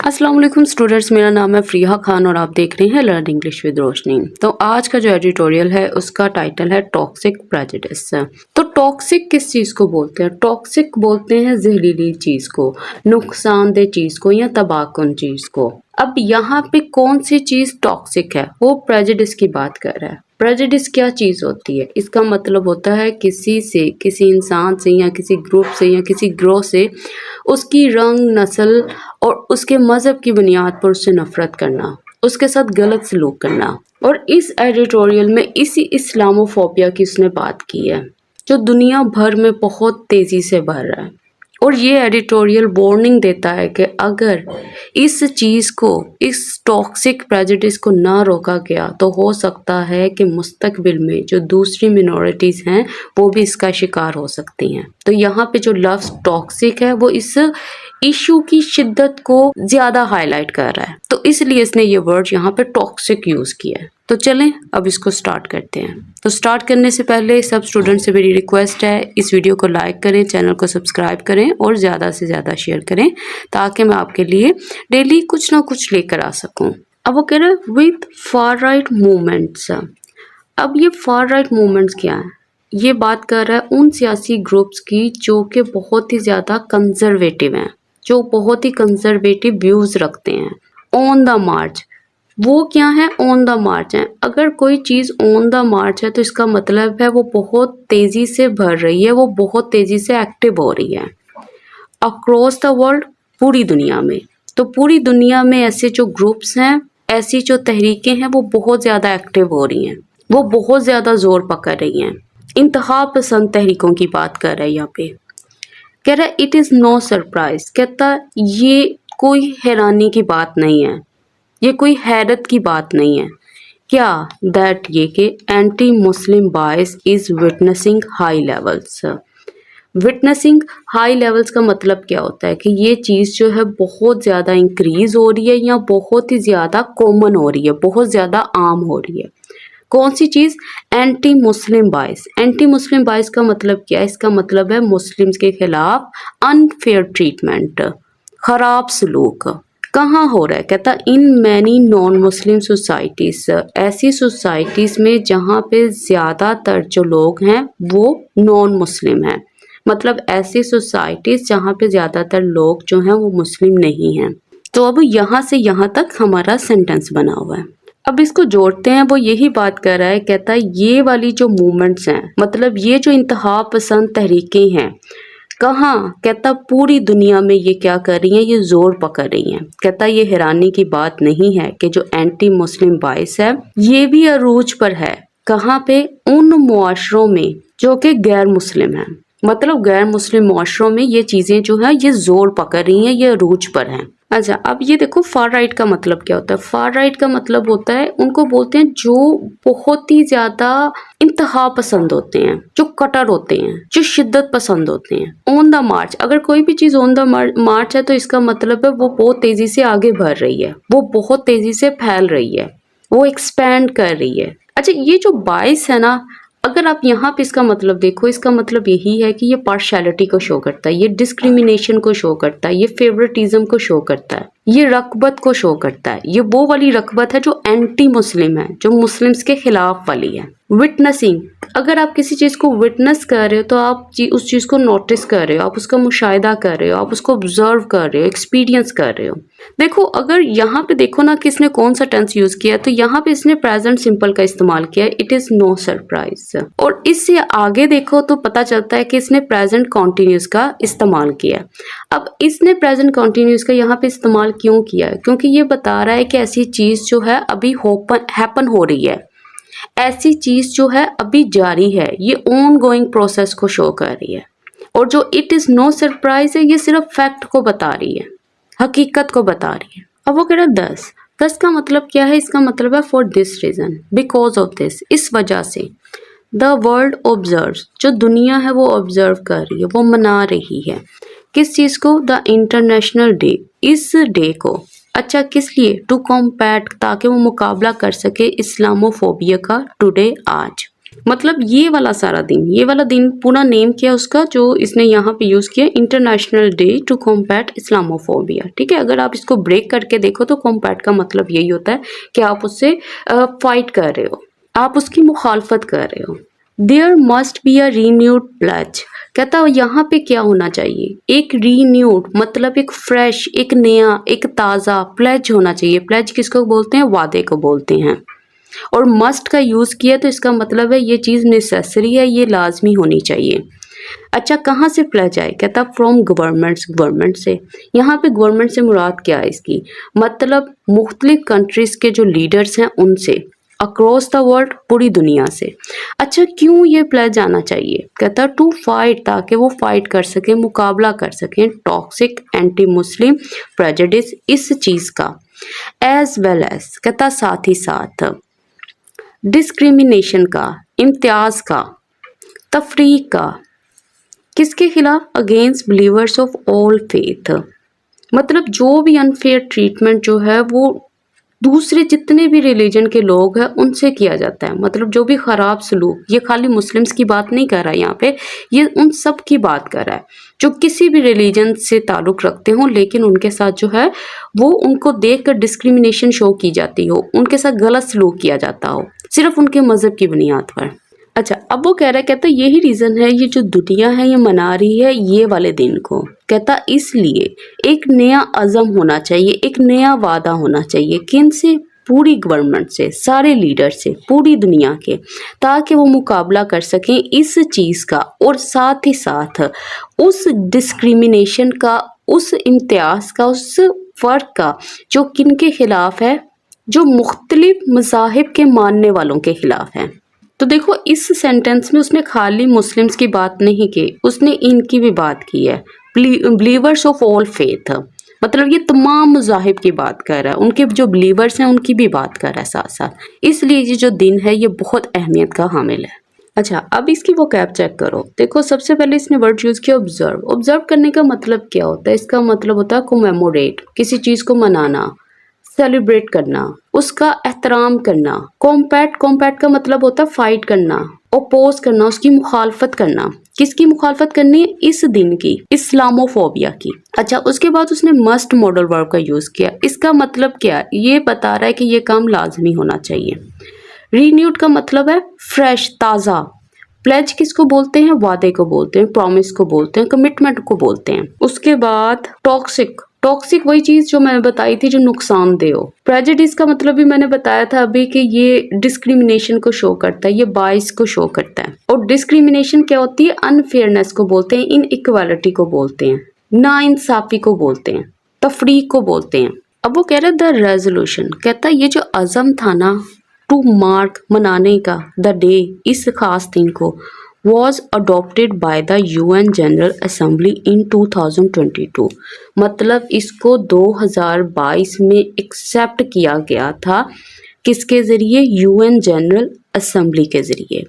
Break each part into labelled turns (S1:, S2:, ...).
S1: अस्सलाम वालेकुम स्टूडेंट्स, मेरा नाम है फ़रिहा खान और आप देख रहे हैं लर्न इंग्लिश विद रोशनी। तो आज का जो एडिटोरियल है उसका टाइटल है टॉक्सिक प्रेजुडिस। तो टॉक्सिक किस चीज़ को बोलते हैं? टॉक्सिक बोलते हैं जहरीली चीज़ को, नुकसानदेह चीज़ को या तबाहकुन चीज़ को। अब यहाँ पे कौन सी चीज़ टॉक्सिक है? वो प्रेजुडिस की बात कर रहा है। प्रेजुडिस क्या चीज़ होती है? इसका मतलब होता है किसी से, किसी इंसान से या किसी ग्रुप से या किसी ग्रोह से उसकी रंग, नस्ल और उसके मज़हब की बुनियाद पर उससे नफ़रत करना, उसके साथ गलत सलूक करना। और इस एडिटोरियल में इसी इस्लामोफोबिया की उसने बात की है, जो दुनिया भर में बहुत तेज़ी से बढ़ रहा है। और ये एडिटोरियल वार्निंग देता है कि अगर इस चीज़ को, इस टॉक्सिक प्रेजुडिस को ना रोका गया तो हो सकता है कि मुस्तकबिल में जो दूसरी मिनॉरिटीज़ हैं वो भी इसका शिकार हो सकती हैं। तो यहाँ पे जो लफ्ज़ टॉक्सिक है वो इस इशू की शिद्दत को ज़्यादा हाईलाइट कर रहा है, तो इसलिए इसने ये वर्ड यहाँ पे टॉक्सिक यूज़ किया है। तो चलें अब इसको स्टार्ट करते हैं। तो स्टार्ट करने से पहले सब स्टूडेंट से मेरी रिक्वेस्ट है, इस वीडियो को लाइक करें, चैनल को सब्सक्राइब करें और ज़्यादा से ज़्यादा शेयर करें ताकि मैं आपके लिए डेली कुछ ना कुछ लेकर आ सकूं। अब वो कह रहे हैं विद फार राइट मूवमेंट्स। अब ये फार राइट मूवमेंट्स क्या है? ये बात कर रहा है उन सियासी ग्रुप्स की जो कि बहुत ही ज़्यादा कंजर्वेटिव हैं, जो बहुत ही कंजर्वेटिव व्यूज़ रखते हैं। ऑन द मार्च, वो क्या है? ऑन द मार्च है। अगर कोई चीज़ ऑन द मार्च है तो इसका मतलब है वो बहुत तेज़ी से बढ़ रही है, वो बहुत तेज़ी से एक्टिव हो रही है अक्रॉस द वर्ल्ड, पूरी दुनिया में। तो पूरी दुनिया में ऐसे जो ग्रुप्स हैं, ऐसी जो तहरीकें हैं वो बहुत ज़्यादा एक्टिव हो रही हैं, वो बहुत ज़्यादा जोर पकड़ रही हैं। इंतहा पसंद तहरीकों की बात कर रहा है यहाँ पे। कह रहा है इट इज़ नो सरप्राइज, कहता ये कोई हैरानी की बात नहीं है, ये कोई हैरत की बात नहीं है। क्या? दैट ये कि anti Muslim bias is witnessing high levels. Witnessing high levels का मतलब क्या होता है कि ये चीज़ जो है बहुत ज़्यादा इंक्रीज़ हो रही है या बहुत ही ज़्यादा कॉमन हो रही है, बहुत ज़्यादा आम हो रही है। कौन सी चीज़? एंटी मुस्लिम बायस। एंटी मुस्लिम बायस का मतलब क्या है? इसका मतलब है मुस्लिम्स के खिलाफ अनफेयर ट्रीटमेंट, ख़राब सलूक। कहाँ हो रहा है? कहता in many non Muslim societies, ऐसी सोसाइटीज़ में जहाँ पे ज़्यादातर जो लोग हैं वो नॉन मुस्लिम हैं, मतलब ऐसी सोसाइटीज़ जहाँ पे ज़्यादातर लोग जो हैं वो मुस्लिम नहीं हैं। तो अब यहाँ से यहाँ तक हमारा सेंटेंस बना हुआ है। अब इसको जोड़ते हैं, वो यही बात कर रहा है। कहता है ये वाली जो मूवमेंट्स हैं, मतलब ये जो इंतहा पसंद तहरीकें हैं, कहाँ? कहता पूरी दुनिया में ये क्या कर रही हैं? ये जोर पकड़ रही हैं। कहता ये हैरानी की बात नहीं है कि जो एंटी मुस्लिम बायस है ये भी अरूज पर है। कहाँ पे? उन मुआशरों में जो कि गैर मुस्लिम हैं, मतलब गैर मुस्लिम मुआशरों में ये चीज़ें जो है ये जोर पकड़ रही हैं, ये अरूज पर हैं। अच्छा, अब ये देखो फार राइट का मतलब क्या होता है? फार राइट का मतलब होता है, उनको बोलते हैं जो बहुत ही ज़्यादा इंतहा पसंद होते हैं, जो कट्टर होते हैं, जो शिद्दत पसंद होते हैं। ऑन द मार्च, अगर कोई भी चीज़ ऑन द मार्च है तो इसका मतलब है वो बहुत तेज़ी से आगे बढ़ रही है, वो बहुत तेज़ी से फैल रही है, वो एक्सपैंड कर रही है। अच्छा, ये जो बायस है ना, अगर आप यहाँ पे इसका मतलब देखो, इसका मतलब यही है कि ये पार्शियलिटी को शो करता है, ये डिस्क्रिमिनेशन को शो करता है, ये फेवरेटिज्म को शो करता है, ये रकबत को शो करता है। ये वो वाली रकबत है जो एंटी मुस्लिम है, जो मुस्लिम्स के खिलाफ वाली है। विटनेसिंग, अगर आप किसी चीज़ को विटनेस कर रहे हो तो आप उस चीज़ को नोटिस कर रहे हो, आप उसका मुशाहिदा कर रहे हो, आप उसको ऑब्जर्व कर रहे हो, एक्सपीरियंस कर रहे हो। देखो, अगर यहाँ पे देखो ना कि इसने कौन सा टेंस यूज़ किया है, तो यहाँ पे इसने प्रेजेंट सिंपल का इस्तेमाल किया है, इट इज़ नो सरप्राइज। और इससे आगे देखो तो पता चलता है कि इसने प्रेजेंट कॉन्टिन्यूस का इस्तेमाल किया है। अब इसने प्रेजेंट कॉन्टिन्यूस का यहाँ पे इस्तेमाल क्यों किया है? क्योंकि ये बता रहा है कि ऐसी चीज़ जो है अभी हैपन हो रही है, ऐसी चीज़ जो है अभी जारी है, ये ऑन गोइंग प्रोसेस को शो कर रही है। और जो इट इज़ नो सरप्राइज है, ये सिर्फ फैक्ट को बता रही है, हकीकत को बता रही है। अब वो कह रहा है दस का मतलब क्या है? इसका मतलब है for this reason, because of this, इस वजह से। द वर्ल्ड ऑब्जर्व्स, जो दुनिया है वो ऑब्जर्व कर रही है, वो मना रही है। किस चीज़ को? द इंटरनेशनल डे, इस डे को। अच्छा, किस लिए? टू कॉम्पैट, ताकि वो मुकाबला कर सके इस्लामोफोबिया का, टुडे, आज। मतलब ये वाला सारा दिन, ये वाला दिन पूरा नेम क्या है उसका जो इसने यहाँ पे यूज किया, international day to combat Islamophobia. ठीक है, अगर आप इसको ब्रेक करके देखो तो कॉम्बैट का मतलब यही होता है कि आप उससे फाइट कर रहे हो, आप उसकी मुखालफत कर रहे हो। There must be a renewed pledge, कहता है यहाँ पे क्या होना चाहिए, एक रीन्यूड मतलब एक फ्रेश, एक नया, एक ताज़ा प्लेज होना चाहिए। प्लेज किसको बोलते हैं, वादे को बोलते हैं। और मस्ट का यूज़ किया तो इसका मतलब है ये चीज़ नेसेसरी है, ये लाजमी होनी चाहिए। अच्छा, कहाँ से प्लेज आए, कहता फ्रॉम गवर्नमेंट्स, गवर्नमेंट से। यहाँ पे गवर्नमेंट से मुराद क्या है इसकी, मतलब मुख्तलिफ कंट्रीज़ के जो लीडर्स हैं उनसे, अक्रॉस द वर्ल्ड, पूरी दुनिया से। अच्छा, क्यों ये प्लेज आना चाहिए, कहता टू फाइट, ताकि वो फाइट कर सकें, मुकाबला कर सकें टॉक्सिक एंटी मुस्लिम प्रेजुडिस, इस चीज़ का, एज वेल एज, कहता साथ ही साथ डिस्क्रिमिनेशन का, इम्तियाज का, तफरीक का, किसके खिलाफ, against believers of all faith, मतलब जो भी अनफेयर ट्रीटमेंट जो है वो दूसरे जितने भी रिलीजन के लोग हैं उनसे किया जाता है। मतलब जो भी ख़राब सलूक, ये खाली मुस्लिम्स की बात नहीं कर रहा है यहाँ पे, ये उन सब की बात कर रहा है जो किसी भी रिलीजन से ताल्लुक़ रखते हों, लेकिन उनके साथ जो है वो उनको देख कर डिस्क्रिमिनेशन शो की जाती हो, उनके साथ गलत सलूक किया जाता हो, सिर्फ उनके मज़हब की बुनियाद पर। अच्छा, अब वो कह रहा है, कहता यही रीज़न है ये जो दुनिया है ये मना रही है ये वाले दिन को, कहता इसलिए एक नया अज़म होना चाहिए, एक नया वादा होना चाहिए, किन से, पूरी गवर्नमेंट से, सारे लीडर से, पूरी दुनिया के, ताकि वो मुकाबला कर सकें इस चीज़ का, और साथ ही साथ उस डिस्क्रिमिनेशन का, उस इम्तियाज़ का, उस फ़र्क का जो किन के ख़िलाफ़ है, जो मुख्तलिफ मज़ाहिब के मानने वालों के ख़िलाफ़ है। तो देखो इस सेंटेंस में उसने खाली मुस्लिम्स की बात नहीं की, उसने इनकी भी बात की है, बिलीवर्स ऑफ ऑल फेथ, मतलब ये तमाम मज़ाहिब की बात कर रहा है, उनके जो बिलीवर्स हैं उनकी भी बात कर रहा है साथ साथ, इसलिए ये जो दिन है ये बहुत अहमियत का हामिल है। अच्छा, अब इसकी वो कैप चेक करो, देखो सबसे पहले इसने वर्ड यूज़ किया ऑब्जर्व। ऑब्जर्व करने का मतलब क्या होता है, इसका मतलब होता है कोमेमोरेट, किसी चीज़ को मनाना, सेलिब्रेट करना, उसका एहतराम करना। कॉम्पैट, कॉम्पैट का मतलब होता है फाइट करना, ओपोज करना, उसकी मुखालफत करना। किसकी मुखालफत करनी है, इस दिन की, इस्लामोफोबिया की। अच्छा, उसके बाद उसने मस्ट मॉडल वर्ब का यूज किया, इसका मतलब क्या, ये बता रहा है कि ये काम लाजमी होना चाहिए। रीन्यूड का मतलब है फ्रेश, ताज़ा। प्लेज किसको बोलते हैं, वादे को बोलते हैं, प्रॉमिस को बोलते हैं, कमिटमेंट को बोलते हैं। उसके बाद टॉक्सिक, टॉक्सिक वही चीज जो मैंने बताई थी जो नुकसानदेह हो। प्रेजुडिस का मतलब भी मैंने बताया था अभी कि ये डिस्क्रिमिनेशन को शो करता है, ये बाइस को शो करता है। और डिस्क्रिमिनेशन क्या होती है, अनफेयरनेस को बोलते हैं, इनइक्वालिटी को बोलते हैं, नाइंसाफी को बोलते हैं, तफरीक को बोलते हैं। अब वो कह रहे हैं द रेजोल्यूशन, कहता है ये जो अज़म था ना टू मार्क, मनाने का, द डे, इस खास दिन को, was adopted by the UN General Assembly in 2022, मतलब इसको 2022 में एक्सेप्ट किया गया था, किसके ज़रिए, UN जनरल असेंबली के ज़रिए।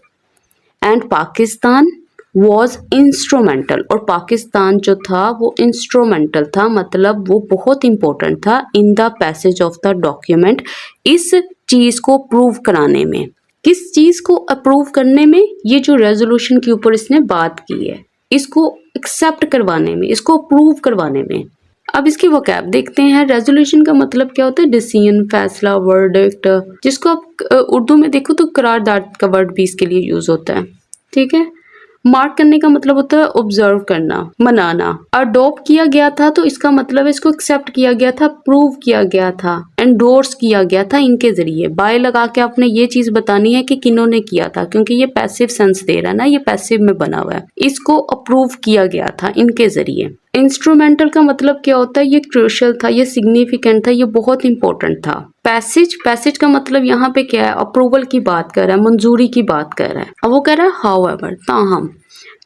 S1: एंड पाकिस्तान वॉज इंस्ट्रूमेंटल, और पाकिस्तान जो था वो इंस्ट्रूमेंटल था, मतलब वो बहुत इंपॉर्टेंट था in the passage of the document, इस चीज़ को प्रूव कराने में। किस चीज़ को अप्रूव करने में, ये जो रेजोल्यूशन के ऊपर इसने बात की है, इसको एक्सेप्ट करवाने में, इसको अप्रूव करवाने में। अब इसकी वोकैब देखते हैं। रेजोल्यूशन का मतलब क्या होता है, डिसीजन, फैसला, वर्डिक्ट, जिसको आप उर्दू में देखो तो करारदाद का वर्ड भी इसके लिए यूज होता है। ठीक है, मार्क करने का मतलब होता है ऑब्जर्व करना, मनाना। अडॉप्ट किया गया था तो इसका मतलब है इसको एक्सेप्ट किया गया था, प्रूव किया गया था, एंडोर्स किया गया था इनके जरिए। बाय लगा के आपने ये चीज बतानी है कि किन्होंने किया था, क्योंकि ये पैसिव सेंस दे रहा है ना, ये पैसिव में बना हुआ है। इसको अप्रूव किया गया था इनके जरिए। इंस्ट्रूमेंटल का मतलब क्या होता है, ये क्रूशियल था, ये सिग्निफिकेंट था, ये बहुत इंपॉर्टेंट था। पैसेज, पैसेज का मतलब यहाँ पे क्या है, अप्रूवल की बात कर रहा है, मंजूरी की बात कर रहा है। अब वो कह रहा है हाउएवर, ताहम,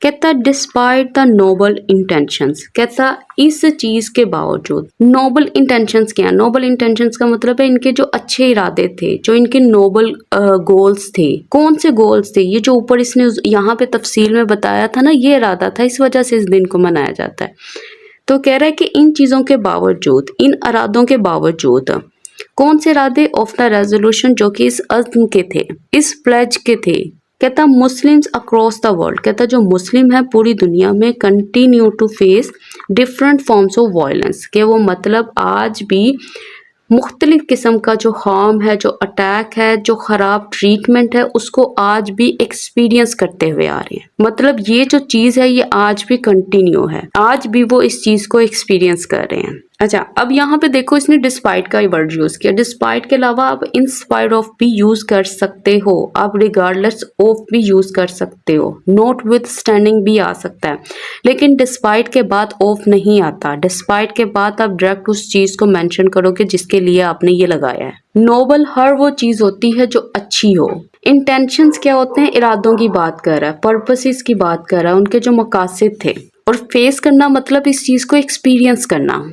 S1: कहता डिस्पाइट द नोबल इंटेंशंस, कहता इस चीज के बावजूद। नोबल इंटेंशंस क्या है, नोबल इंटेंशंस का मतलब है इनके जो अच्छे इरादे थे, जो इनके नोबल गोल्स थे। कौन से गोल्स थे, ये जो ऊपर इसने यहाँ पे तफसील में बताया था ना, ये इरादा था, इस वजह से इस दिन को मनाया जाता है। तो कह रहा है कि इन चीजों के बावजूद, इन इरादों के बावजूद, कौन से इरादे, ऑफ द रेजोल्यूशन, जो कि इस अज़्म के थे, इस प्लेज के थे, कहता मुस्लिम्स अक्रॉस द वर्ल्ड, कहता जो मुस्लिम है पूरी दुनिया में continue to face different forms of violence, के वो मतलब आज भी मुख्तलिफ किस्म का जो हार्म है, जो अटैक है, जो ख़राब ट्रीटमेंट है, उसको आज भी एक्सपीरियंस करते हुए आ रहे हैं। मतलब ये जो चीज़ है ये आज भी कंटिन्यू है, आज भी वो इस चीज़ को एक्सपीरियंस कर रहे हैं। अच्छा, अब यहाँ पे देखो इसने डिस्पाइट का वर्ड यूज किया। डिस्पाइट के अलावा आप इन स्पाइट ऑफ भी यूज कर सकते हो, आप रिगार्डलेस ऑफ भी यूज कर सकते हो, नॉट विद स्टैंडिंग भी आ सकता है, लेकिन डिस्पाइट के बाद ऑफ नहीं आता। डिस्पाइट के बाद आप डायरेक्ट उस चीज को मेंशन करोगे जिसके लिए आपने ये लगाया है। नोबल हर वो चीज होती है जो अच्छी हो। इंटेंशंस क्या होते हैं? इरादों की बात कर रहा है, पर्पसेस की बात कर रहा है, उनके जो मकासद थे। और फेस करना मतलब इस चीज को एक्सपीरियंस करना,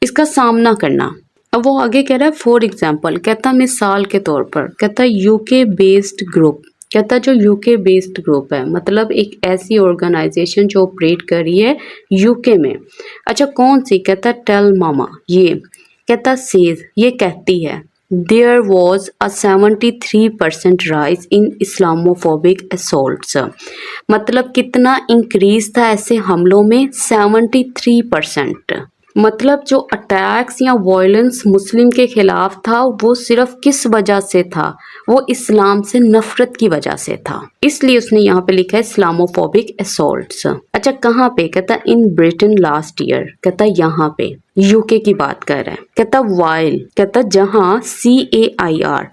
S1: इसका सामना करना। अब वो आगे कह रहा है फॉर एग्जाम्पल, कहता मिसाल के तौर पर, कहता यूके बेस्ड ग्रुप, कहता जो यूके बेस्ड ग्रुप है मतलब एक ऐसी ऑर्गेनाइजेशन जो ऑपरेट कर रही है यूके में। अच्छा कौन सी? कहता टेल मामा, ये कहता सेज, ये कहती है there was a 73% rise in Islamophobic assaults, मतलब कितना इंक्रीज था ऐसे हमलों में? 73%। मतलब जो अटैक्स या वायलेंस मुस्लिम के खिलाफ था वो सिर्फ किस वजह से था? वो इस्लाम से नफरत की वजह से था, इसलिए उसने यहाँ पे लिखा है इस्लामोफोबिक असॉल्ट्स। अच्छा कहाँ पे? कहता इन ब्रिटेन लास्ट ईयर, कहता यहाँ पे यूके की बात कर रहा है। कहता वाइल, कहता जहाँ CAIR,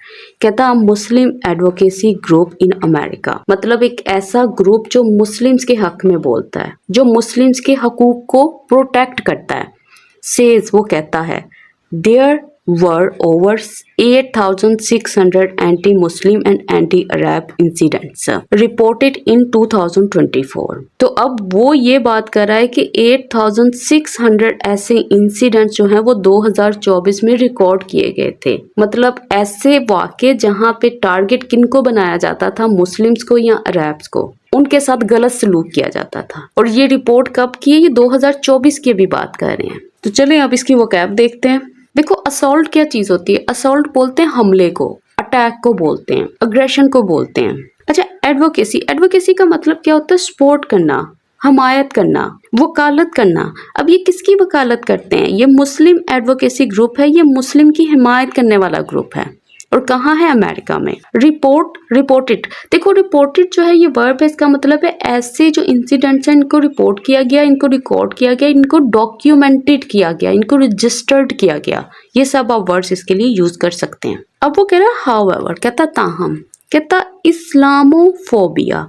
S1: कहता मुस्लिम एडवोकेसी ग्रुप इन अमेरिका, मतलब एक ऐसा ग्रुप जो मुस्लिम्स के हक में बोलता है, जो मुस्लिम्स के हकूक को प्रोटेक्ट करता है। सेज, वो कहता है there were over 8,600 anti Muslim and anti Arab incidents reported in 2024। तो अब वो ये बात कर रहा है कि 8,600 ऐसे इंसिडेंट्स जो हैं वो 2024 में रिकॉर्ड किए गए थे। मतलब ऐसे वाक़े जहां पे टारगेट किनको बनाया जाता था? मुस्लिम्स को या अरब्स को, उनके साथ गलत सलूक किया जाता था। और ये रिपोर्ट कब की है? ये 2024 की भी बात कर रहे हैं। तो चलें अब इसकी वोकैब देखते हैं। देखो असॉल्ट क्या चीज होती है? असॉल्ट बोलते हैं हमले को, अटैक को बोलते हैं, अग्रेशन को बोलते हैं। अच्छा एडवोकेसी, एडवोकेसी का मतलब क्या होता है? सपोर्ट करना, हमायत करना, वकालत करना। अब ये किसकी वकालत करते हैं? ये मुस्लिम एडवोकेसी ग्रुप है, ये मुस्लिम की हिमायत करने वाला ग्रुप है। और कहाँ है? अमेरिका में। रिपोर्टेड, देखो रिपोर्टेड जो है ये वर्ब है, इसका मतलब है ऐसे जो इंसिडेंट्स हैं इनको रिपोर्ट किया गया, इनको रिकॉर्ड किया गया, इनको डॉक्यूमेंटेड किया गया, इनको रजिस्टर्ड किया गया। ये सब आप वर्ड्स इसके लिए यूज कर सकते हैं। अब वो कह रहा है हाउएवर, कहता ताहम, कहता इस्लामोफोबिया।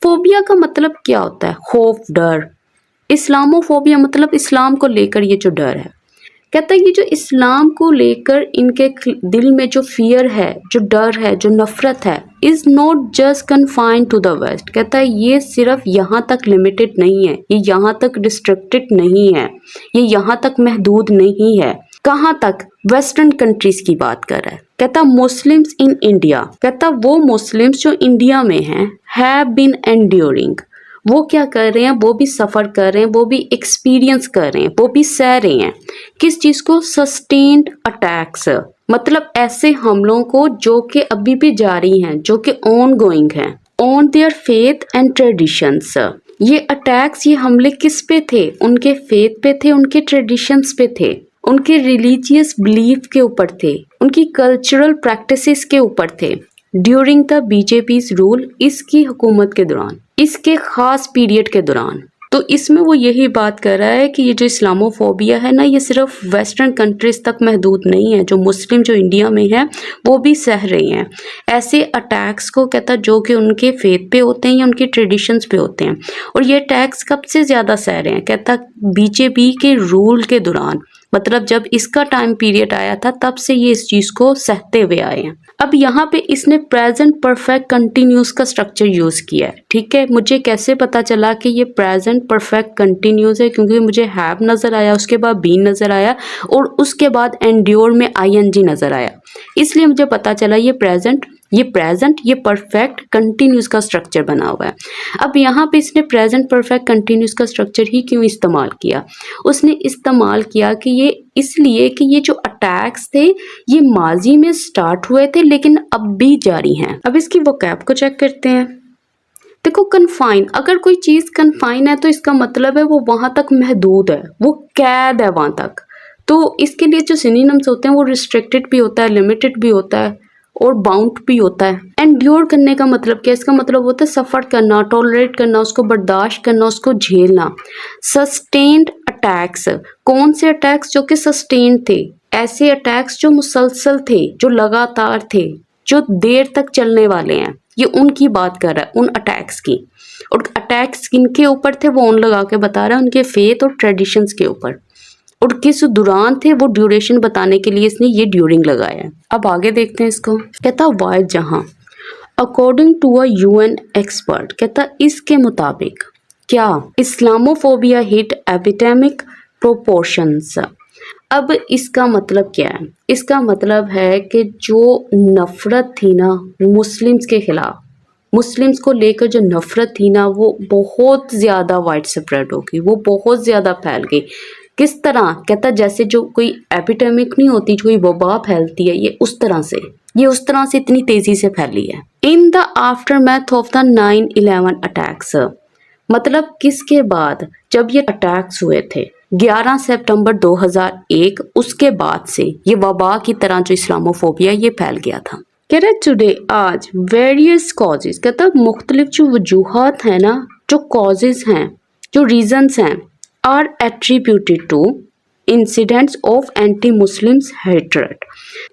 S1: फोबिया का मतलब क्या होता है? खौफ, डर। इस्लामोफोबिया मतलब इस्लाम को लेकर ये जो डर है। कहता है ये जो इस्लाम को लेकर इनके दिल में जो फियर है, जो डर है, जो नफरत है, is not just confined to the west. कहता है ये सिर्फ यहाँ तक लिमिटेड नहीं है, ये यहाँ तक रिस्ट्रिक्टेड नहीं है, ये यहाँ तक महदूद नहीं है। कहाँ तक? वेस्टर्न कंट्रीज की बात कर रहा है। कहता मुस्लिम्स इन इंडिया, कहता वो मुस्लिम्स जो इंडिया में हैं हैव बीन एंड्योरिंग, वो क्या कर रहे हैं? वो भी सफ़र कर रहे हैं, वो भी एक्सपीरियंस कर रहे हैं, वो भी सह रहे हैं किस चीज़ को? सस्टेन्ड अटैक्स, मतलब ऐसे हमलों को जो कि अभी भी जारी हैं, जो कि ऑन गोइंग हैं, on their faith and traditions. ये अटैक्स, ये हमले किस पे थे? उनके फेथ पे थे, उनके ट्रेडिशंस पे थे, उनके रिलीजियस बिलीफ के ऊपर थे, उनकी कल्चरल प्रैक्टिसेस के ऊपर थे। ड्यूरिंग द बीजेपी's रूल, इसकी हुकूमत के दौरान, इसके खास पीरियड के दौरान। तो इसमें वो यही बात कर रहा है कि ये जो इस्लामोफोबिया है ना, ये सिर्फ वेस्टर्न कंट्रीज तक महदूद नहीं है, जो मुस्लिम जो इंडिया में है वो भी सह रहे हैं ऐसे अटैक्स को। कहता जो कि उनके फेथ पे होते हैं या उनके ट्रेडिशंस पे होते हैं। और ये अटैक्स कब से ज़्यादा सह रहे हैं? कहता बीजेपी के रूल के दौरान, मतलब जब इसका टाइम पीरियड आया था तब से ये इस चीज़ को सहते हुए आए हैं। अब यहाँ पे इसने प्रेजेंट परफेक्ट कंटिन्यूस का स्ट्रक्चर यूज़ किया है। ठीक है, मुझे कैसे पता चला कि ये प्रेजेंट परफेक्ट कंटिन्यूस है? क्योंकि मुझे हैव नज़र आया, उसके बाद बीन नज़र आया और उसके बाद एंड्योर में ING नज़र आया, इसलिए मुझे पता चला ये प्रेजेंट ये परफेक्ट कंटिन्यूस का स्ट्रक्चर बना हुआ है। अब यहाँ पे इसने प्रेजेंट परफेक्ट कंटिन्यूस का स्ट्रक्चर ही क्यों इस्तेमाल किया? उसने इस्तेमाल किया कि ये इसलिए कि ये जो अटैक्स थे ये माजी में स्टार्ट हुए थे लेकिन अब भी जारी हैं। अब इसकी वोकैब को चेक करते हैं। देखो कन्फाइन, अगर कोई चीज कन्फाइन है तो इसका मतलब है वो वहां तक महदूद है, वो कैद है वहां तक। तो इसके लिए जो सिनोनिम्स होते हैं वो रिस्ट्रिक्टेड भी होता है, लिमिटेड भी होता है और बाउंड भी होता है। एंड्योर करने का मतलब क्या है? इसका मतलब होता है सफर करना, टॉलरेट करना, उसको बर्दाश्त करना, उसको झेलना। सस्टेन्ड अटैक्स, कौन से अटैक्स? जो कि सस्टेन्ड थे, ऐसे अटैक्स जो मुसलसल थे, जो लगातार थे, जो देर तक चलने वाले हैं, ये उनकी बात कर रहा है, उन अटैक्स की। और अटैक्स किनके ऊपर थे वो ऑन लगा के बता रहा है, उनके फेथ और ट्रेडिशंस के ऊपर। और किस दौरान थे वो ड्यूरेशन बताने के लिए इसने ये ड्यूरिंग लगाया है। अब आगे देखते हैं इसको। कहता वाय जहां according to a UN expert, कहता इसके मुताबिक क्या इस्लामोफोबिया हिट एपिडेमिक प्रोपोर्शंस। अब इसका मतलब क्या है? इसका मतलब है कि जो नफरत थी ना मुस्लिम्स के खिलाफ, मुस्लिम्स को लेकर जो नफरत थी ना वो बहुत ज़्यादा वाइड स्प्रेड हो गई, वो बहुत ज़्यादा फैल गई। किस तरह? कहता जैसे जो कोई एपिडेमिक नहीं होती, जो कोई वबा फैलती है, ये उस तरह से, ये उस तरह से इतनी तेज़ी से फैली है। In the aftermath of the 9/11 attacks, मतलब किसके बाद? जब ये अटैक्स हुए थे 11 सितंबर 2001, उसके बाद से ये वबा की तरह जो इस्लामोफोबिया ये फैल गया था। कह रहे टुडे, आज वेरियस कॉजेज, कहता मुख्तलिफ जो वजूहात हैं ना, जो कॉजेज हैं, जो रीजंस हैं, are attributed to incidents of anti Muslims hatred.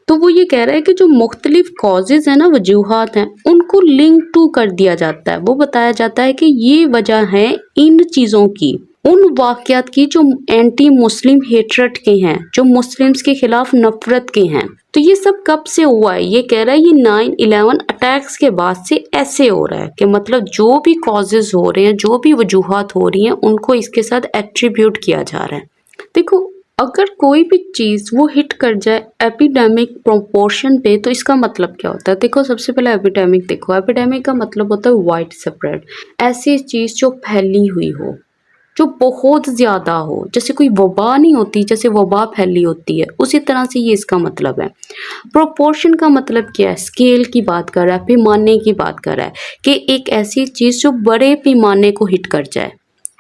S1: तो वो ये कह रहा है कि जो मुख्तलिफ कॉजेज हैं ना, वजूहात हैं, उनको लिंक टू कर दिया जाता है। वो बताया जाता है कि ये वजह है इन चीज़ों की, उन वाक़यात की जो एंटी मुस्लिम हेट्रेड के हैं, जो मुस्लिम्स के खिलाफ नफरत के हैं। तो ये सब कब से हुआ है? ये कह रहा है ये 9/11 अटैक्स के बाद से ऐसे हो रहा है कि मतलब जो भी कॉजेज हो रहे हैं, जो भी वजूहात हो रही हैं, उनको इसके साथ एट्रीब्यूट किया जा रहा है। देखो अगर कोई भी चीज़ वो हिट कर जाए एपिडेमिक प्रोपोर्शन पे, तो इसका मतलब क्या होता है? देखो सबसे पहले एपिडेमिक देखो, एपिडेमिक का मतलब होता है वाइड स्प्रेड, ऐसी चीज़ जो फैली हुई हो, जो बहुत ज़्यादा हो, जैसे कोई वबा नहीं होती, जैसे वबा फैली होती है, उसी तरह से ये इसका मतलब है। प्रोपोर्शन का मतलब क्या है? स्केल की बात कर रहा है, पैमाने की बात कर रहा है कि एक ऐसी चीज़ जो बड़े पैमाने को हिट कर जाए,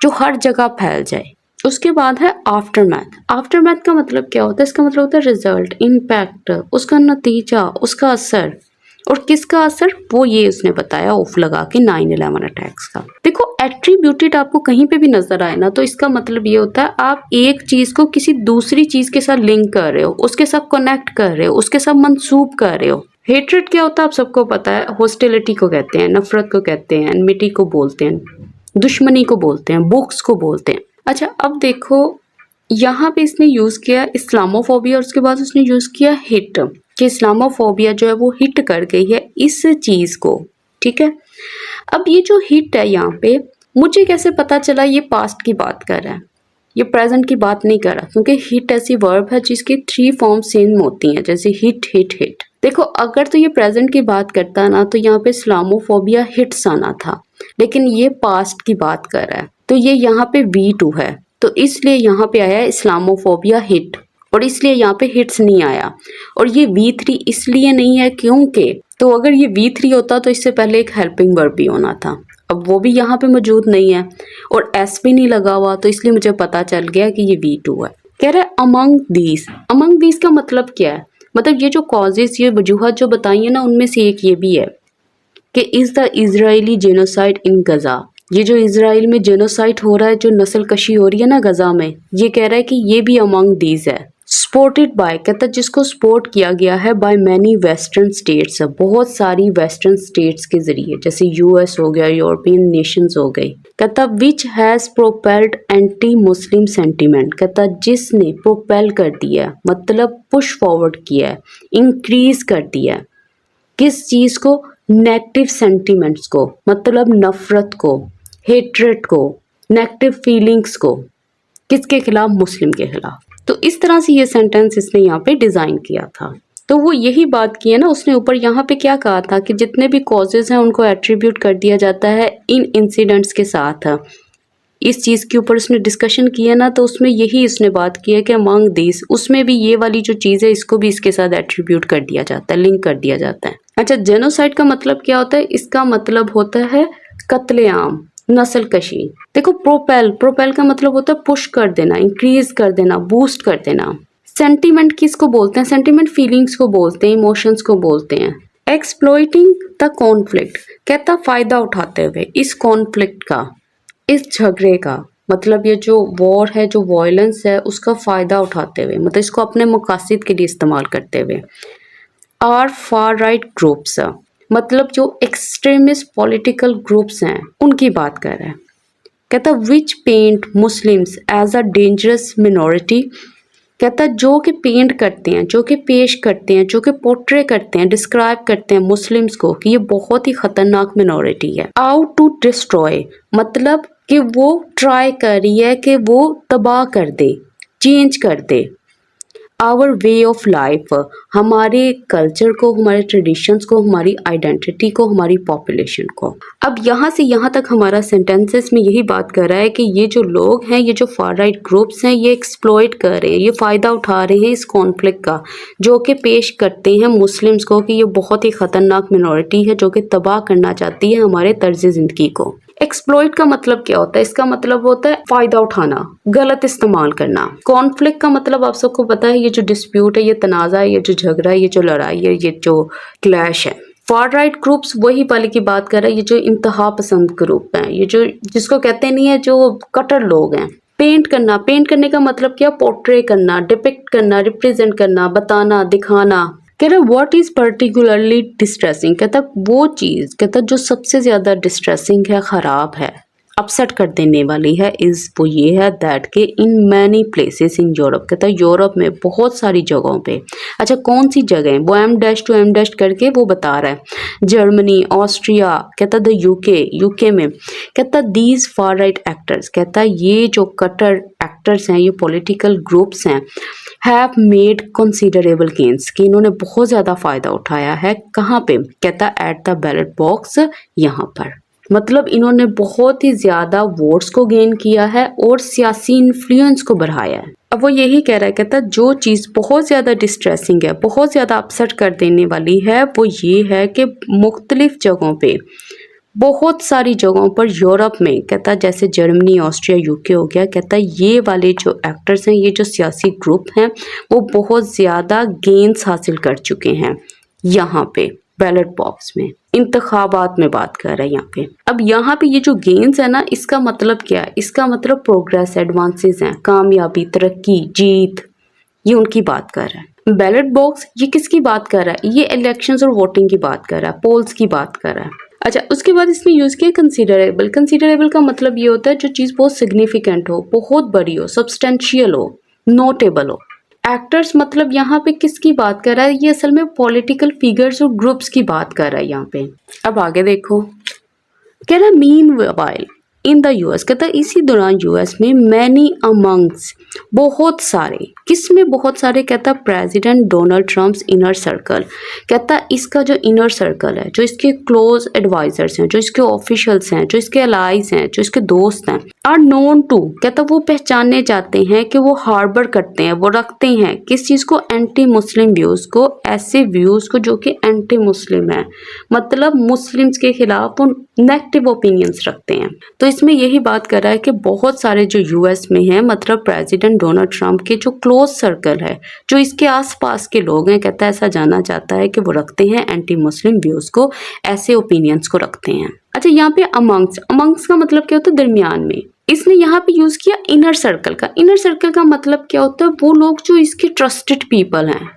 S1: जो हर जगह फैल जाए। उसके बाद है आफ्टरमैथ। आफ्टरमैथ का मतलब क्या होता है? इसका मतलब होता है रिजल्ट, इम्पैक्ट, उसका नतीजा, उसका असर। और किसका असर? वो ये उसने बताया ऑफ लगा के 9/11 अटैक्स का। देखो एट्रीब्यूटेड आपको कहीं पे भी नजर आए ना, तो इसका मतलब ये होता है आप एक चीज को किसी दूसरी चीज के साथ लिंक कर रहे हो, उसके साथ कनेक्ट कर रहे हो, उसके साथ मंसूब कर रहे हो। हेट्रेड क्या होता है आप सबको पता है, हॉस्टिलिटी को कहते हैं, नफरत को कहते हैं, एनमिटी को बोलते हैं, दुश्मनी को बोलते हैं, बुक्स को बोलते हैं। अच्छा अब देखो यहाँ पे इसने यूज किया इस्लामोफोबिया और उसके बाद उसने यूज किया हिट, कि इस्लामोफोबिया जो है वो हिट कर गई है इस चीज को। ठीक है, अब ये जो हिट है यहाँ पे, मुझे कैसे पता चला ये पास्ट की बात कर रहा है, ये प्रेजेंट की बात नहीं कर रहा, क्योंकि हिट ऐसी वर्ब है जिसकी 3 फॉर्म सेम होती हैं, जैसे हिट हिट हिट। देखो अगर तो ये प्रेजेंट की बात करता ना तो यहाँ पे इस्लामोफोबिया हिट्स आना था, लेकिन ये पास्ट की बात कर रहा है, तो ये यहाँ पे V2 है, तो इसलिए यहाँ पे आया इस्लामोफोबिया हिट, और इसलिए यहाँ पे हिट्स नहीं आया। और ये V3 इसलिए नहीं है क्योंकि, तो अगर ये V3 होता तो इससे पहले एक हेल्पिंग वर्ब भी होना था, अब वो भी यहाँ पे मौजूद नहीं है और S भी नहीं लगा हुआ, तो इसलिए मुझे पता चल गया कि ये V2 है। कह रहा है अमंग दीज। अमंग दीज का मतलब क्या है? मतलब ये जो कॉजेज, ये वजूहत जो बताई है ना, उनमें से एक ये भी है कि इज द इजराइली जेनोसाइड इन गजा। ये जो इसराइल में जेनोसाइड हो रहा है, जो नस्ल कशी हो रही है ना गजा में, ये कह रहा है कि ये भी अमंग दीज है। सपोर्टेड बाय, कहता जिसको सपोर्ट किया गया है बाय मैनी वेस्टर्न स्टेट्स, बहुत सारी वेस्टर्न स्टेट्स के जरिए, जैसे US हो गया, यूरोपियन नेशंस हो गई। कहता which has propelled anti Muslim sentiment, कहता जिसने प्रोपेल कर दिया, मतलब पुश फॉरवर्ड किया है, इंक्रीज कर दिया है, किस चीज को? नेगेटिव सेंटीमेंट्स को, मतलब नफरत को, हेट्रेट को, नेगेटिव फीलिंग्स को, किसके खिलाफ? मुस्लिम के खिलाफ। तो इस तरह से ये सेंटेंस इसने यहाँ पे डिजाइन किया था। तो वो यही बात की है ना उसने ऊपर, यहाँ पे क्या कहा था कि जितने भी कॉजेज हैं उनको एट्रीब्यूट कर दिया जाता है इन इंसिडेंट्स के साथ, इस चीज़ के ऊपर उसने डिस्कशन किया ना, तो उसमें यही उसने बात की है कि अमंग दिस, उसमें भी ये वाली जो चीज़ है इसको भी इसके साथ एट्रीब्यूट कर दिया जाता है, लिंक कर दिया जाता है। अच्छा, जेनोसाइड का मतलब क्या होता है? इसका मतलब होता है कत्लेआम, नस्ल कशी। देखो, प्रोपेल का मतलब होता है पुश कर देना, इंक्रीज कर देना, बूस्ट कर देना। सेंटीमेंट किसको बोलते हैं? सेंटीमेंट फीलिंग्स को बोलते हैं, इमोशंस को बोलते हैं। एक्सप्लॉइटिंग द कॉन्फ्लिक्ट, कहता फायदा उठाते हुए इस कॉन्फ्लिक्ट का, इस झगड़े का, मतलब ये जो वॉर है, जो वायलेंस है, उसका फायदा उठाते हुए, मतलब इसको अपने मकासद के लिए इस्तेमाल करते हुए। आर फार राइट ग्रुप्स, मतलब जो एक्सट्रीमिस्ट पॉलिटिकल ग्रुप्स हैं उनकी बात कर रहा है। कहता which paint Muslims as a dangerous minority, कहता जो कि पेंट करते हैं, जो कि पेश करते हैं, जो कि पोर्ट्रे करते हैं, डिस्क्राइब करते हैं मुस्लिम्स को कि ये बहुत ही खतरनाक मिनॉरिटी है। आउट टू डिस्ट्रॉय, मतलब कि वो ट्राई कर रही है कि वो तबाह कर दे, चेंज कर दे आवर वे ऑफ लाइफ, हमारे कल्चर को, हमारे ट्रेडिशंस को, हमारी आइडेंटिटी को, हमारी पॉपुलेशन को। अब यहाँ से यहाँ तक हमारा सेंटेंसेस में यही बात कर रहा है कि ये जो लोग हैं, ये जो फार राइट ग्रुप्स हैं, ये एक्सप्लॉइट कर रहे हैं, ये फ़ायदा उठा रहे हैं इस कॉन्फ्लिक्ट का, जो कि पेश करते हैं मुस्लिम्स को कि ये बहुत ही ख़तरनाक मिनॉरिटी है जो कि तबाह करना चाहती है हमारे तर्ज ज़िंदगी को। एक्सप्लॉइट का मतलब क्या होता है? इसका मतलब होता है फायदा उठाना, गलत इस्तेमाल करना। कॉन्फ्लिक्ट का मतलब आप सबको पता है, ये जो डिस्प्यूट है, ये तनाज़ा है, ये जो झगड़ा है, ये जो लड़ाई है, ये जो क्लैश है। फार राइट ग्रुप्स वही वाले की बात कर रहा है, ये जो इंतहा पसंद ग्रुप हैं, ये जो जिसको कहते नहीं है, जो कट्टर लोग हैं। पेंट करना, पेंट करने का मतलब क्या? पोर्ट्रे करना, डिपिक्ट करना, रिप्रेजेंट करना, बताना, दिखाना। कह रहा व्हाट इज पर्टिकुलरली डिस्ट्रेसिंग, कहता वो चीज़, कहता जो सबसे ज़्यादा डिस्ट्रेसिंग है, ख़राब है, अपसेट कर देने वाली है, इज़ वो ये है दैट के in many places in Europe, कहता यूरोप में बहुत सारी जगहों पे। अच्छा, कौन सी जगह? वो M dash to M dash करके वो बता रहा है। जर्मनी, ऑस्ट्रिया, कहता द यूके में, कहता दीज फार राइट एक्टर्स, कहता ये जो कटर एक्टर्स हैं, ये पॉलिटिकल ग्रुप्स हैं, हैव मेड कंसिडरेबल गेन्स, कि इन्होंने बहुत ज़्यादा फ़ायदा उठाया है। कहाँ पे? कहता एट द बैलेट बॉक्स, यहाँ पर, मतलब इन्होंने बहुत ही ज़्यादा वोट्स को गेन किया है और सियासी इन्फ्लुएंस को बढ़ाया है। अब वो यही कह रहा है, कहता जो चीज़ बहुत ज़्यादा डिस्ट्रेसिंग है, बहुत ज़्यादा अपसेट कर देने वाली है, वो ये है कि मुख्तलिफ जगहों पे, बहुत सारी जगहों पर यूरोप में, कहता जैसे जर्मनी, ऑस्ट्रिया, यूके हो गया, कहता ये वाले जो एक्टर्स हैं, ये जो सियासी ग्रुप हैं, वो बहुत ज़्यादा गेन्स हासिल कर चुके हैं यहाँ पे बैलेट बॉक्स में, इंतखाबात में बात कर रहे हैं यहाँ पे। अब यहाँ पे ये जो गेन्स है ना, इसका मतलब क्या है? इसका मतलब प्रोग्रेस, एडवांसेस हैं, कामयाबी, तरक्की, जीत, ये उनकी बात कर रहा है। बैलेट बॉक्स ये किसकी बात कर रहा है? ये इलेक्शंस और वोटिंग की बात कर रहा है, पोल्स की बात कर रहा है। अच्छा, उसके बाद इसने यूज़ किया कंसीडरेबल। कंसीडरेबल का मतलब ये होता है जो चीज़ बहुत सिग्निफिकेंट हो, बहुत बड़ी हो, सब्सटेंशियल हो, नोटेबल हो। एक्टर्स मतलब यहाँ पे किसकी बात कर रहा है? ये असल में पॉलिटिकल फिगर्स और ग्रुप्स की बात कर रहा है यहाँ पे। अब आगे देखो, कह रहा मीनवाइल इन द यूएस, कहता इसी दौरान यूएस में मैनी अमंग्स, बहुत सारे, किसमें बहुत सारे? कहता president Donald Trump's inner circle, कहता इसका जो इनर सर्कल है, जो इसके क्लोज एडवाइजर्स हैं, जो इसके ऑफिशियल्स हैं, जो इसके अलाइज हैं, जो इसके दोस्त हैं, आर नोन टू, कहता वो पहचाने जाते हैं कि वो हार्बर करते हैं, वो रखते हैं किस चीज़ को? एंटी मुस्लिम व्यूज़ को, ऐसे व्यूज़ को जो कि एंटी मुस्लिम है, मतलब मुस्लिम्स के खिलाफ वो नेगेटिव ओपिनियंस रखते हैं। तो इसमें यही बात कर रहा है कि बहुत सारे जो यूएस में हैं, मतलब प्रेसिडेंट डोनाल्ड ट्रंप के जो क्लोज सर्कल है, जो इसके आसपास के लोग हैं, कहता है ऐसा जाना जाता है कि वो रखते हैं एंटी मुस्लिम व्यूज़ को, ऐसे ओपिनियंस को रखते हैं। अच्छा, यहाँ पे अमंग्स का मतलब क्या होता है? दरमियान में। इसने यहाँ पे यूज़ किया इनर सर्कल का। इनर सर्कल का मतलब क्या होता है? वो लोग जो इसके ट्रस्टेड पीपल हैं,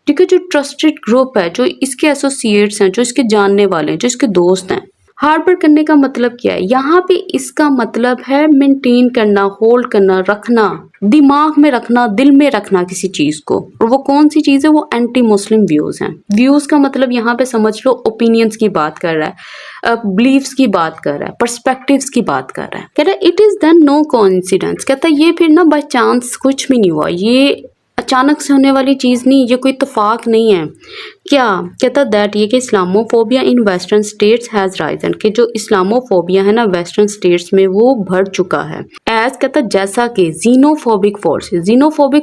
S1: ठीक है, जो ट्रस्टेड ग्रुप है, जो इसके एसोसिएट्स हैं, जो इसके जानने वाले हैं, जो इसके दोस्त हैं। हार्बर करने का मतलब क्या है? यहाँ पे इसका मतलब है मेंटेन करना, होल्ड करना, रखना, दिमाग में रखना, दिल में रखना किसी चीज़ को। और वो कौन सी चीज़ है? वो एंटी मुस्लिम व्यूज़ हैं। व्यूज़ का मतलब यहाँ पे समझ लो ओपिनियंस की बात कर रहा है, बिलीव्स की बात कर रहा है, पर्सपेक्टिव्स की बात कर रहा है। कह रहा है it is then no coincidence, कहता है ये फिर ना बाय चांस कुछ भी नहीं हुआ, ये अचानक से होने वाली चीज़ नहीं, ये कोई इत्तेफाक नहीं है। क्या कहता दैट ये कि Islamophobia in western states has Ryzen, कि जो इस्लामोफोबिया है ना वेस्टर्न स्टेट्स में वो बढ़ चुका है। एज कहता जैसा कि जीनोफोबिक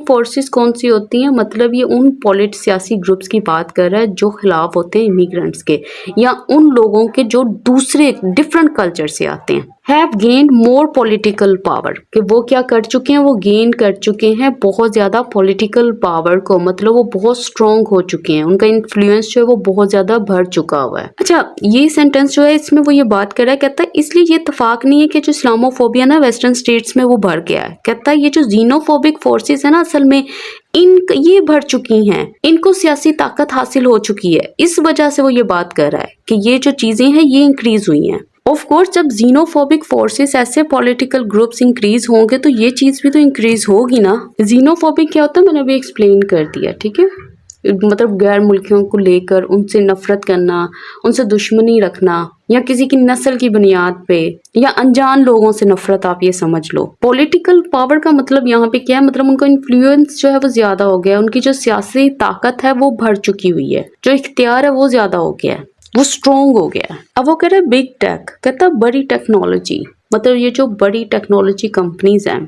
S1: फोर्सेस कौन सी होती हैं, मतलब ये उन सियासी ग्रुप्स की बात कर रहा है जो खिलाफ होते हैं इमिग्रेंट्स के या उन लोगों के जो दूसरे डिफरेंट कल्चर से आते हैं। Have gained more political power, कि वो क्या कर चुके हैं, वो गेन कर चुके हैं बहुत ज़्यादा पॉलिटिकल पावर को, मतलब वो बहुत स्ट्रॉन्ग हो चुके हैं, उनका इन्फ्लुएंस जो है वो बहुत ज़्यादा बढ़ चुका हुआ है। अच्छा, ये सेंटेंस जो है इसमें वो ये बात कर रहा है, कहता है इसलिए ये इत्तेफाक नहीं है कि जो इस्लामोफोबिया ना वेस्टर्न स्टेट्स में वो बढ़ गया है। कहता है ये जो जीनोफोबिक फोर्सेस है ना असल में ये बढ़ चुकी हैं, इनको सियासी ताकत हासिल हो चुकी है, इस वजह से वो ये बात कर रहा है कि ये जो चीज़ें हैं ये इंक्रीज हुई हैं। ऑफ कोर्स जब जीनोफोबिक फोर्सेस ऐसे पॉलिटिकल ग्रुप्स इंक्रीज होंगे तो ये चीज़ भी तो इंक्रीज होगी ना। जीनोफोबिक क्या होता है मैंने अभी एक्सप्लेन कर दिया, ठीक है, मतलब गैर मुल्कियों को लेकर उनसे नफरत करना, उनसे दुश्मनी रखना, या किसी की नस्ल की बुनियाद पे, या अनजान लोगों से नफरत, आप ये समझ लो। पॉलिटिकल पावर का मतलब यहाँ पे क्या है, मतलब उनका इन्फ्लुएंस जो है वो ज्यादा हो गया है, उनकी जो सियासी ताकत है वो बढ़ चुकी हुई है, जो इख्तियार है वो ज्यादा हो गया है, वो स्ट्रॉन्ग हो गया है। अब वो कह रहा है बिग टेक, कहता बड़ी टेक्नोलॉजी, मतलब ये जो बड़ी टेक्नोलॉजी कंपनीज हैं,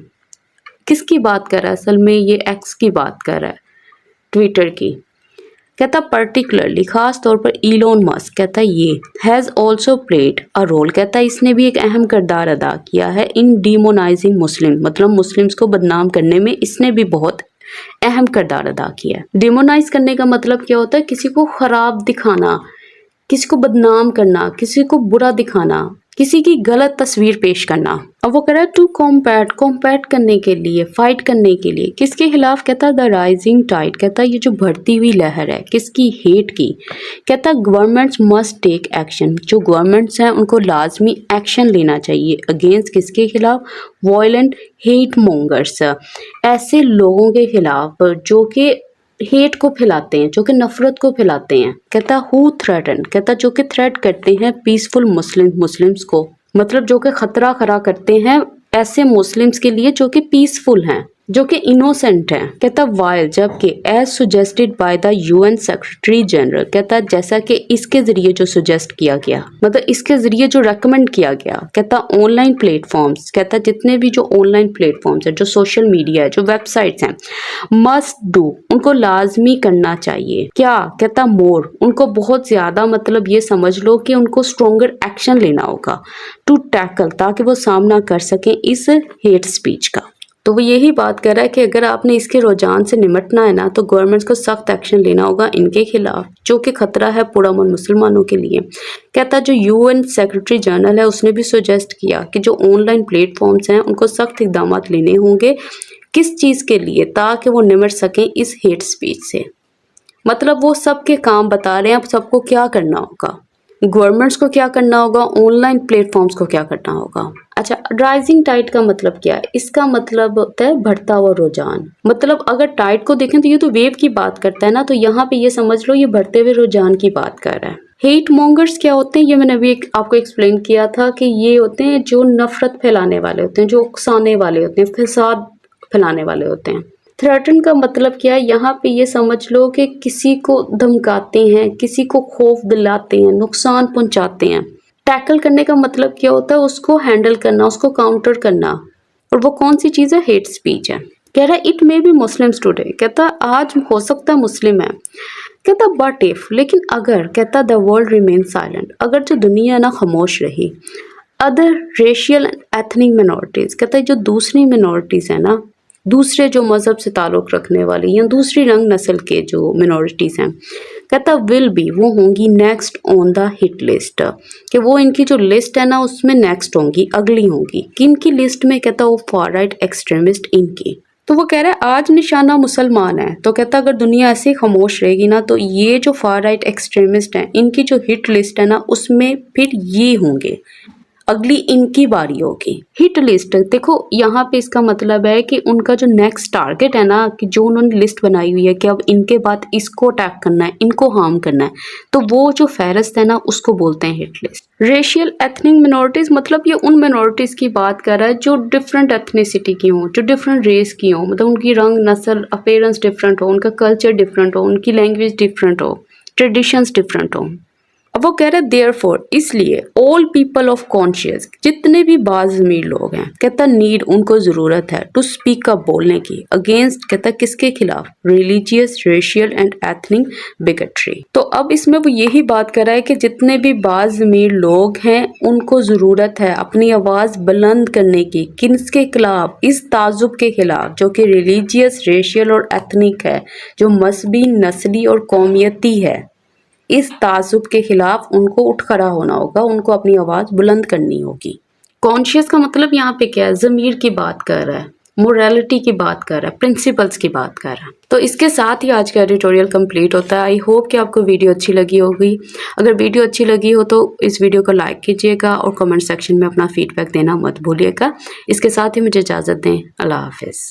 S1: किसकी बात कर रहा है असल में, ये एक्स की बात कर रहा है, ट्विटर की। कहता पर्टिकुलरली खास तौर पर इलोन मस्क, कहता ये has also played a role, कहता इसने भी एक अहम किरदार अदा किया है इन डिमोनाइजिंग मुस्लिम, मतलब मुस्लिम्स को बदनाम करने में इसने भी बहुत अहम किरदार अदा किया है। डिमोनाइज करने का मतलब क्या होता है, किसी को खराब दिखाना, किसी को बदनाम करना, किसी को बुरा दिखाना, किसी की गलत तस्वीर पेश करना। अब वो कह रहा है टू कॉम्पैट करने के लिए, फाइट करने के लिए, किसके खिलाफ, कहता है द राइजिंग टाइड, कहता है ये जो बढ़ती हुई लहर है, किसकी, हेट की। कहता है गवर्नमेंट्स मस्ट टेक एक्शन, जो गवर्नमेंट्स हैं उनको लाजमी एक्शन लेना चाहिए अगेंस्ट किसके खिलाफ, वायलेंट हेट मोंगर्स, ऐसे लोगों के खिलाफ जो कि हेट को फैलाते हैं, जो कि नफरत को फैलाते हैं। कहता हु थ्रेटन, कहता जो कि थ्रेट करते हैं पीसफुल मुस्लिम्स को, मतलब जो कि खतरा खड़ा करते हैं ऐसे मुस्लिम्स के लिए जो कि पीसफुल हैं, जो कि इनोसेंट हैं। कहता वाइल, जबकि as suggested by the UN secretary general, कहता जैसा कि इसके जरिए जो सुजेस्ट किया गया, मतलब इसके जरिए जो रेकमेंड किया गया। कहता ऑनलाइन प्लेटफॉर्म्स, कहता जितने भी जो ऑनलाइन प्लेटफॉर्म्स है, जो सोशल मीडिया है, जो वेबसाइट्स हैं, मस्ट डू, उनको लाजमी करना चाहिए क्या, कहता मोर, उनको बहुत ज्यादा, मतलब ये समझ लो कि उनको स्ट्रोंगर एक्शन लेना होगा टू टैकल, ताकि वो सामना कर सकें इस हेट स्पीच का। तो वो यही बात कर रहा है कि अगर आपने इसके रुझान से निमटना है ना तो गवर्नमेंट्स को सख्त एक्शन लेना होगा इनके खिलाफ, जो कि खतरा है पुरअमन मुसलमानों के लिए। कहता जो यूएन सेक्रेटरी जनरल है उसने भी सजेस्ट किया कि जो ऑनलाइन प्लेटफॉर्म्स हैं उनको सख्त इकदाम लेने होंगे, किस चीज़ के लिए, ताकि वो निमट सकें इस हेट स्पीच से। मतलब वो सबके काम बता रहे हैं, अब सबको क्या करना होगा, गवर्नमेंट्स को क्या करना होगा, ऑनलाइन प्लेटफॉर्म्स को क्या करना होगा। अच्छा, राइजिंग टाइड का मतलब क्या है, इसका मतलब होता है बढ़ता हुआ रुझान। मतलब अगर टाइड को देखें तो ये तो वेव की बात करता है ना, तो यहाँ पे ये समझ लो ये बढ़ते हुए रुझान की बात कर रहा है। हेट मॉन्गर्स क्या होते हैं, ये मैंने अभी आपको एक्सप्लेन किया था कि ये होते हैं जो नफरत फैलाने वाले होते हैं, जो उकसाने वाले होते हैं, फसाद फैलाने वाले होते हैं। थ्रेटन का मतलब क्या है, यहाँ पे ये समझ लो कि किसी को धमकाते हैं, किसी को खौफ दिलाते हैं, नुकसान पहुंचाते हैं। टैकल करने का मतलब क्या होता है, उसको हैंडल करना, उसको काउंटर करना, और वो कौन सी चीज़ है, हेट स्पीच है। कह रहा है it may be Muslims today, कहता आज हो सकता है मुस्लिम है, कहता बट इफ, लेकिन अगर, कहता द वर्ल्ड रिमेन साइलेंट, अगर जो दुनिया ना खामोश रही, other racial and ethnic minorities, कहता है जो दूसरी मिनॉरिटीज़ है ना, दूसरे जो मज़हब से ताल्लुक़ रखने वाली या दूसरी रंग नस्ल के जो मिनॉरिटीज़ हैं, कहता विल बी, वो होंगी next on the hit list, कि वो इनकी जो लिस्ट है ना उसमें नेक्स्ट होंगी, अगली होंगी। किन की लिस्ट में, कहता वो फार राइट एक्सट्रीमिस्ट इनकी। तो वो कह रहा है आज निशाना मुसलमान है, तो कहता अगर दुनिया ऐसे खामोश रहेगी ना तो ये जो फार राइट एक्सट्रीमिस्ट हैं इनकी जो हिट लिस्ट है ना उसमें फिर ये होंगे, अगली इनकी बारी होगी। हिट लिस्ट, देखो यहाँ पे इसका मतलब है कि उनका जो नेक्स्ट टारगेट है ना, कि जो उन्होंने लिस्ट बनाई हुई है कि अब इनके बाद इसको अटैक करना है, इनको हार्म करना है, तो वो जो फहरिस्त है ना उसको बोलते हैं hit list. Racial ethnic minorities, मतलब ये उन मिनोरिटीज की बात कर रहा है जो डिफरेंट एथनिसिटी की हों, जो डिफरेंट रेस की हों, मतलब उनकी रंग नस्ल अपीयरेंस डिफरेंट हो, उनका कल्चर डिफरेंट हो, उनकी लैंग्वेज डिफरेंट हो, ट्रेडिशंस डिफरेंट हो। अब वो कह रहे हैं देयरफॉर, इसलिए ऑल पीपल ऑफ कॉन्शियस, जितने भी बाज़मीर लोग हैं, कहता नीड, उनको ज़रूरत है टू स्पीक अप, बोलने की, अगेंस्ट, कहता किसके खिलाफ, religious, racial and ethnic bigotry. तो अब इसमें वो यही बात कर रहा है कि जितने भी बाज़मीर लोग हैं उनको ज़रूरत है अपनी आवाज़ बुलंद करने की, किसके खिलाफ, इस ताजुब के खिलाफ जो कि रिलीजियस, रेशियल और एथनिक है, जो मजहबी, नस्ली और कौमियती है। इस तासुब के खिलाफ उनको उठ खड़ा होना होगा, उनको अपनी आवाज़ बुलंद करनी होगी। कॉन्शियस का मतलब यहाँ पे क्या है, ज़मीर की बात कर रहा है, मोरालिटी की बात कर रहा है, प्रिंसिपल्स की बात कर रहा है। तो इसके साथ ही आज का एडिटोरियल कंप्लीट होता है। आई होप कि आपको वीडियो अच्छी लगी होगी। अगर वीडियो अच्छी लगी हो तो इस वीडियो को लाइक कीजिएगा और कमेंट सेक्शन में अपना फीडबैक देना मत भूलिएगा। इसके साथ ही मुझे इजाज़त दें। अल्लाह हाफिज़।